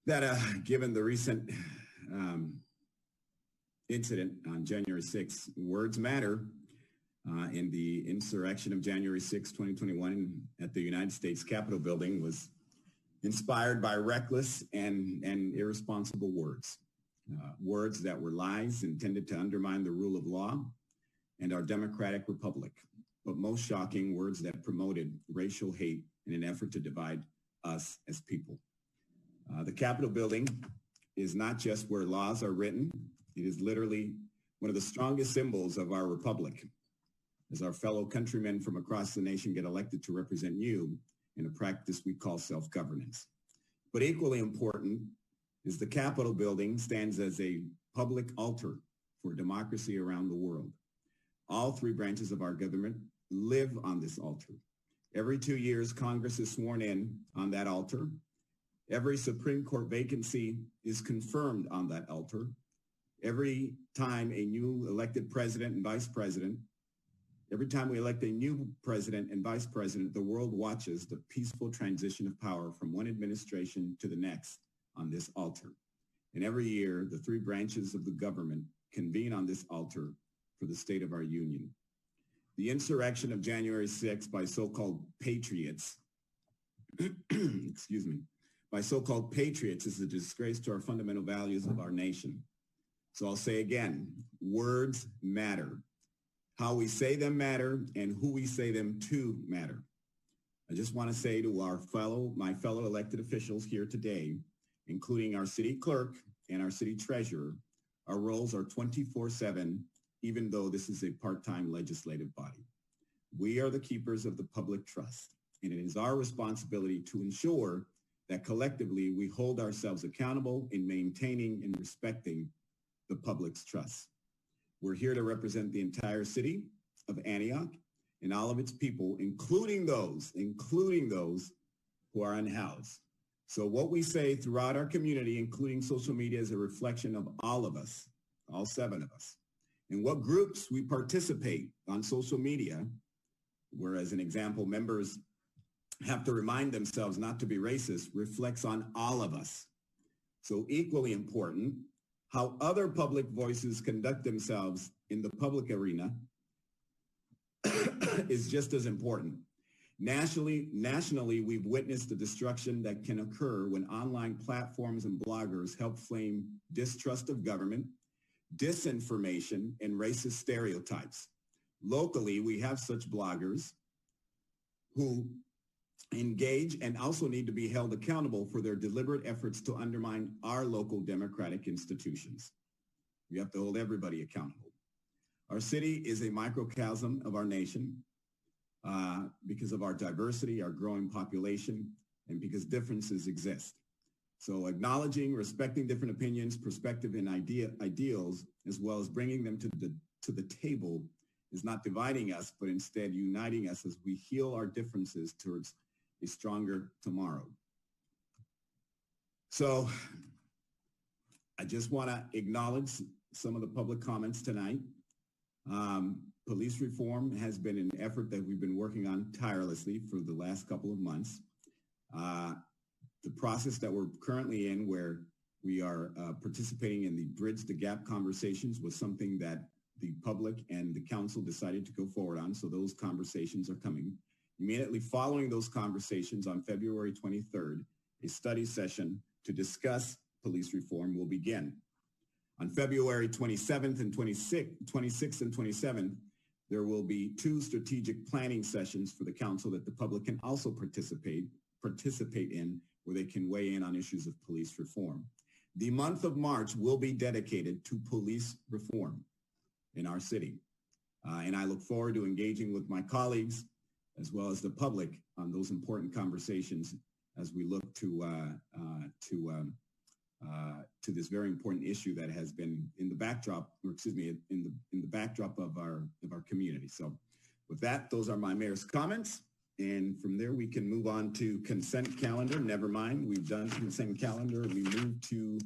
that given the recent incident on January 6th, words matter. In the insurrection of January 6, 2021 at the United States Capitol building was inspired by reckless and irresponsible words. Words that were lies intended to undermine the rule of law and our democratic republic. But most shocking, words that promoted racial hate in an effort to divide us as people. The Capitol building is not just where laws are written. It is literally one of the strongest symbols of our republic. As our fellow countrymen from across the nation get elected to represent you in a practice we call self-governance. But equally important is the Capitol building stands as a public altar for democracy around the world. All three branches of our government live on this altar. Every 2 years, Congress is sworn in on that altar. Every Supreme Court vacancy is confirmed on that altar. Every time a new elected president and vice president, every time we elect a new president and vice president, the world watches the peaceful transition of power from one administration to the next on this altar. And every year, the three branches of the government convene on this altar for the state of our union. The insurrection of January 6th by so-called patriots, excuse me, by so-called patriots is a disgrace to our fundamental values of our nation. So I'll say again, words matter. How we say them matter, and who we say them to matter. I just want to say to my fellow elected officials here today, including our city clerk and our city treasurer, our roles are 24/7, even though this is a part-time legislative body. We are the keepers of the public trust, and it is our responsibility to ensure that collectively we hold ourselves accountable in maintaining and respecting the public's trust. We're here to represent the entire city of Antioch and all of its people, including those who are unhoused. So what we say throughout our community, including social media, is a reflection of all of us, all 7 of us. And what groups we participate on social media, where, as an example, members have to remind themselves not to be racist, reflects on all of us. So equally important, how other public voices conduct themselves in the public arena is just as important. Nationally, we've witnessed the destruction that can occur when online platforms and bloggers help flame distrust of government, disinformation, and racist stereotypes. Locally, we have such bloggers who engage and also need to be held accountable for their deliberate efforts to undermine our local democratic institutions. We have to hold everybody accountable. Our city is a microcosm of our nation because of our diversity, our growing population, and because differences exist. So acknowledging, respecting different opinions, perspective, and ideals, as well as bringing them to the table, is not dividing us, but instead uniting us as we heal our differences towards a stronger tomorrow. So I just want to acknowledge some of the public comments tonight. Police reform has been an effort that we've been working on tirelessly for the last couple of months. The process that we're currently in, where we are participating in the Bridge the Gap conversations, was something that the public and the council decided to go forward on. So those conversations are coming. Immediately following those conversations on February 23rd, a study session to discuss police reform will begin. On February 27th and 26th and 27th, there will be 2 strategic planning sessions for the council that the public can also participate in, where they can weigh in on issues of police reform. The month of March will be dedicated to police reform in our city. And I look forward to engaging with my colleagues as well as the public on those important conversations as we look to this very important issue that has been in the backdrop, or excuse me, in the backdrop of our community. So with that, those are my mayor's comments. And from there, we can move on to consent calendar. Never mind, we've done consent calendar. We move to